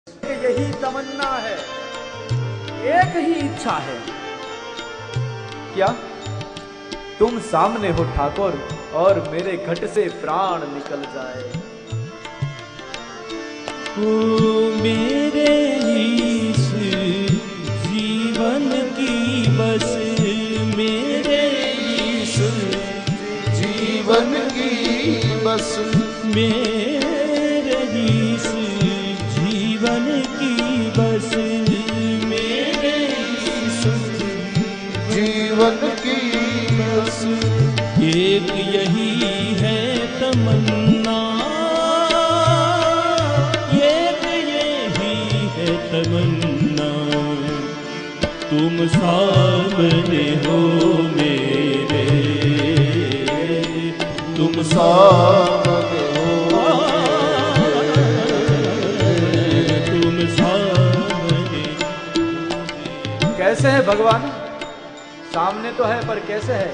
यही तमन्ना है, एक ही इच्छा है। क्या तुम सामने हो ठाकुर और मेरे घट से प्राण निकल जाए। ओ मेरे इस जीवन की बस, मेरे इस जीवन की बस, मेरे इस जीवन की बस, मेरे इस जीवन की बस, एक यही है तमन्ना, एक यही है तमन्ना, तुम सामने हो मेरे, तुम सामने हो, तुम सामने। कैसे है भगवान? सामने तो है पर कैसे है?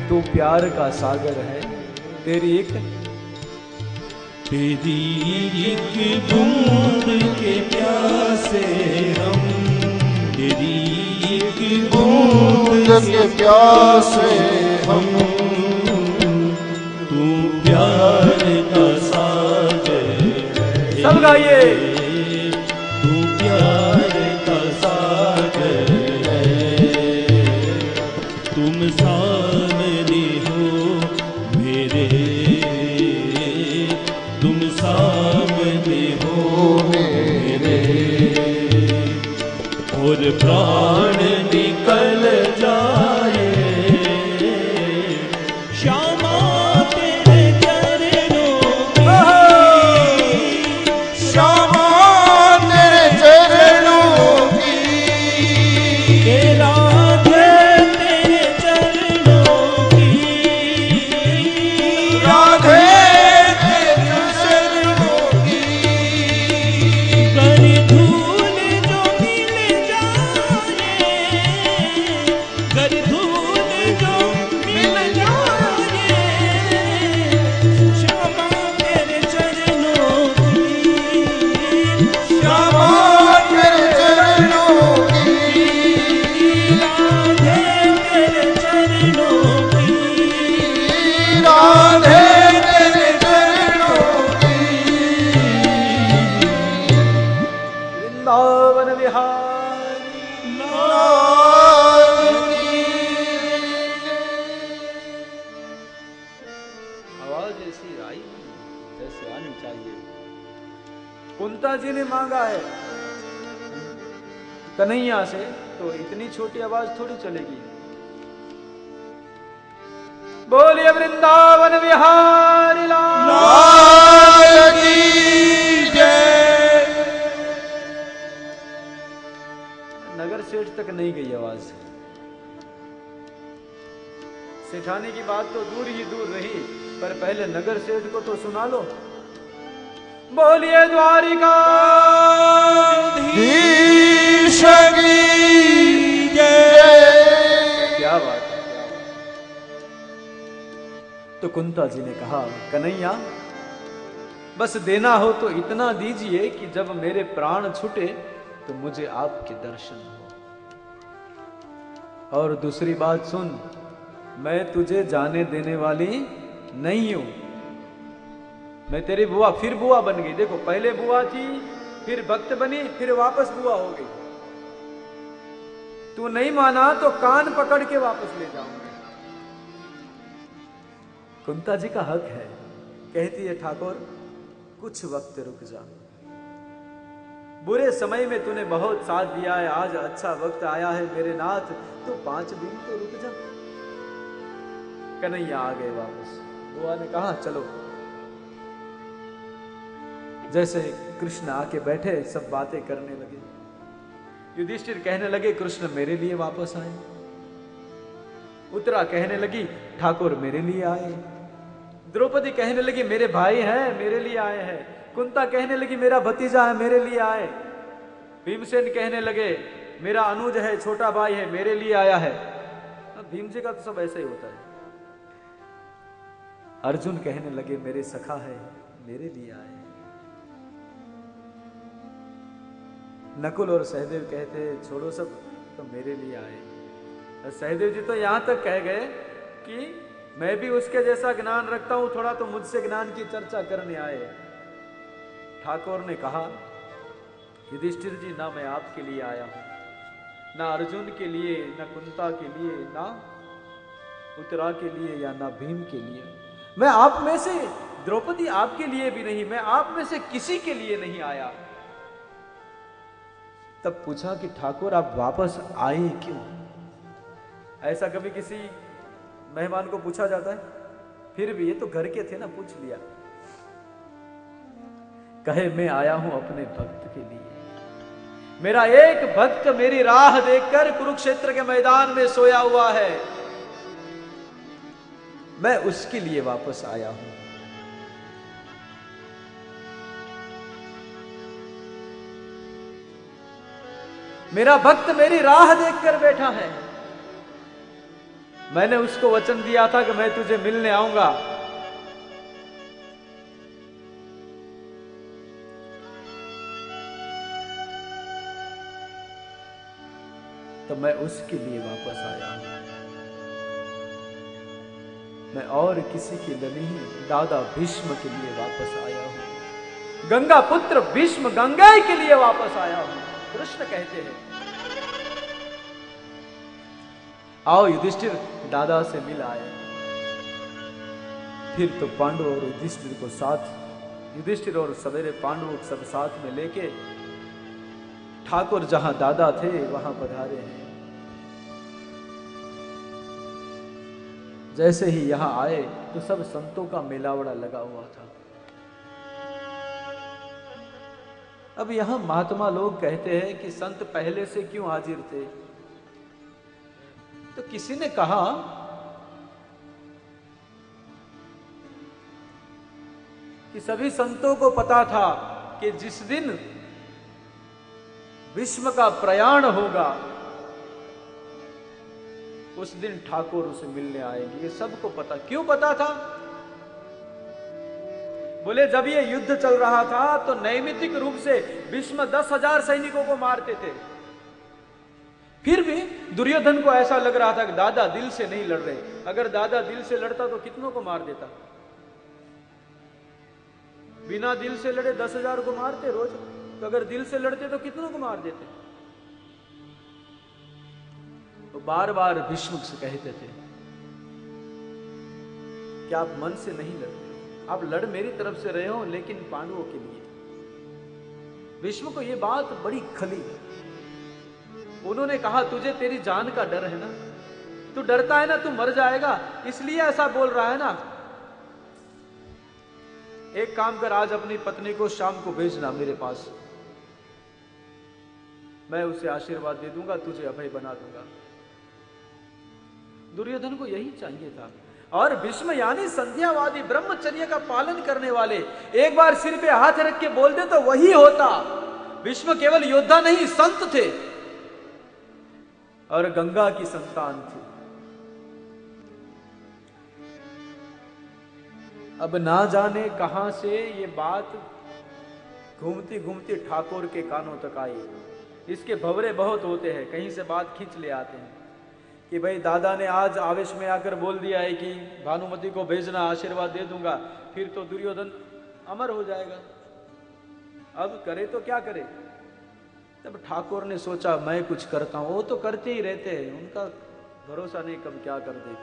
तू प्यार का सागर है, तेरी एक बूंद के प्यासे हम, तेरी एक बूंद के प्यासे हम, तू प्यार का सागर है। सब गाइए। तू प्यार का सागर है, तुम सामने हो मेरे, तुम सामने हो मेरे, और प्राण निकल जाए श्यामा तेरे चरणों की, श्यामा तेरे चरणों की, राधे तेरे चरणों की, राधे तेरे चरणों की, कर धूल जो मिल जाए, कर धूल जो मिल जाए, श्यामा तेरे चरणों की, श्यामा तेरे चरणों की, राधे तेरे चरणों की, राधे तेरे चरणों की, वृंदावन विहारी। आवाज ऐसी आई जैसे आनी चाहिए। कुंता जी ने मांगा है कन्हैया से, तो इतनी छोटी आवाज थोड़ी चलेगी। बोलिए वृंदावन विहारी लाल की जय। नगर सेठ तक नहीं गई आवाज। सेठानी की बात तो दूर ही दूर रही, पर पहले नगर सेठ को तो सुना लो। बोलिए द्वारिका धीश की जय। क्या बात है, क्या बात है। तो कुंता जी ने कहा कन्हैया बस देना हो तो इतना दीजिए कि जब मेरे प्राण छूटे तो मुझे आपके दर्शन हो। और दूसरी बात सुन, मैं तुझे जाने देने वाली नहीं हूं। मैं तेरी बुआ, फिर बुआ बन गई। देखो पहले बुआ थी, फिर भक्त बनी, फिर वापस बुआ हो गई। तू नहीं माना तो कान पकड़ के वापस ले जाऊंगा। कुंता जी का हक है, कहती है ठाकुर कुछ वक्त रुक जा। बुरे समय में तूने बहुत साथ दिया है, आज अच्छा वक्त आया है मेरे नाथ, तो 5 दिन तो रुक जा। कन्हैया आ गए वापस। बुआ ने कहा चलो। जैसे कृष्ण आके बैठे, सब बातें करने लगे। युधिष्ठिर कहने लगे कृष्ण मेरे लिए वापस आए। उत्तरा कहने लगी ठाकुर मेरे लिए आए। द्रौपदी कहने लगी मेरे भाई हैं, मेरे लिए आए हैं। कुंता कहने लगी मेरा भतीजा है, मेरे लिए आए। भीमसेन कहने लगे मेरा अनुज है, छोटा भाई है, मेरे लिए आया है। भीम जी का तो सब ऐसा ही होता है। अर्जुन कहने लगे मेरे सखा है, मेरे लिए आए। नकुल और सहदेव कहते छोड़ो सब, तो मेरे लिए आए। और सहदेव जी तो यहां तक कह गए कि मैं भी उसके जैसा ज्ञान रखता हूं, थोड़ा तो मुझसे ज्ञान की चर्चा करने आए। ठाकुर ने कहा युधिष्ठिर जी, ना मैं आपके लिए आया हूं, ना अर्जुन के लिए, ना कुंता के लिए, ना उत्तरा के लिए, या ना भीम के लिए। मैं आप में से, द्रौपदी आपके लिए भी नहीं, मैं आप में से किसी के लिए नहीं आया। तब पूछा कि ठाकुर आप वापस आए क्यों? ऐसा कभी किसी मेहमान को पूछा जाता है? फिर भी ये तो घर के थे ना, पूछ लिया। कहे मैं आया हूं अपने भक्त के लिए। मेरा एक भक्त मेरी राह देखकर कुरुक्षेत्र के मैदान में सोया हुआ है, मैं उसके लिए वापस आया हूं। मेरा भक्त मेरी राह देखकर बैठा है, मैंने उसको वचन दिया था कि मैं तुझे मिलने आऊंगा। तो मैं उसके लिए वापस आया हूं। मैं और किसी के लिए नहीं, दादा भीष्म के लिए वापस आया हूं। गंगा पुत्र भीष्म गंगा के लिए वापस आया हूं। कृष्ण कहते हैं आओ युधिष्ठिर, दादा से मिल आए। फिर तो पांडव और युधिष्ठिर को साथ, युधिष्ठिर और सवेरे पांडवों सब साथ में लेके ठाकुर जहां दादा थे वहां पधारे हैं। जैसे ही यहां आए तो सब संतों का मेलावड़ा लगा हुआ था। अब यहां महात्मा लोग कहते हैं कि संत पहले से क्यों हाजिर थे? तो किसी ने कहा कि सभी संतों को पता था कि जिस दिन भीष्म का प्रयाण होगा उस दिन ठाकुर उसे मिलने आएंगे। ये सबको पता। क्यों पता था? बोले जब ये युद्ध चल रहा था तो नैमित्तिक रूप से भीष्म 10,000 सैनिकों को मारते थे। फिर भी दुर्योधन को ऐसा लग रहा था कि दादा दिल से नहीं लड़ रहे। अगर दादा दिल से लड़ता तो कितनों को मार देता? बिना दिल से लड़े 10,000 को मारते रोज, तो अगर दिल से लड़ते तो कितनों को मार देते? तो बार बार भीष्म से कहते थे कि आप मन से नहीं लड़ते, आप लड़ मेरी तरफ से रहे हो लेकिन पांडवों के लिए। भीष्म को यह बात बड़ी खली। उन्होंने कहा तुझे तेरी जान का डर है ना, तू डरता है ना तू मर जाएगा, इसलिए ऐसा बोल रहा है ना। एक काम कर, आज अपनी पत्नी को शाम को भेजना मेरे पास, मैं उसे आशीर्वाद दे दूंगा, तुझे अभय बना दूंगा। दुर्योधन को यही चाहिए था। और भीष्म यानी संध्यावादी, ब्रह्मचर्य का पालन करने वाले, एक बार सिर पे हाथ रख के बोल दे तो वही होता। भीष्म केवल योद्धा नहीं संत थे और गंगा की संतान थे। अब ना जाने कहां से ये बात घूमती घूमती ठाकुर के कानों तक आई। इसके भंवरे बहुत होते हैं, कहीं से बात खींच ले आते हैं कि भाई दादा ने आज आवेश में आकर बोल दिया है कि भानुमति को भेजना, आशीर्वाद दे दूंगा, फिर तो दुर्योधन अमर हो जाएगा, अब करे तो क्या करे। तब ठाकुर ने सोचा मैं कुछ करता हूं। वो तो करते ही रहते हैं, उनका भरोसा नहीं कब क्या कर दे।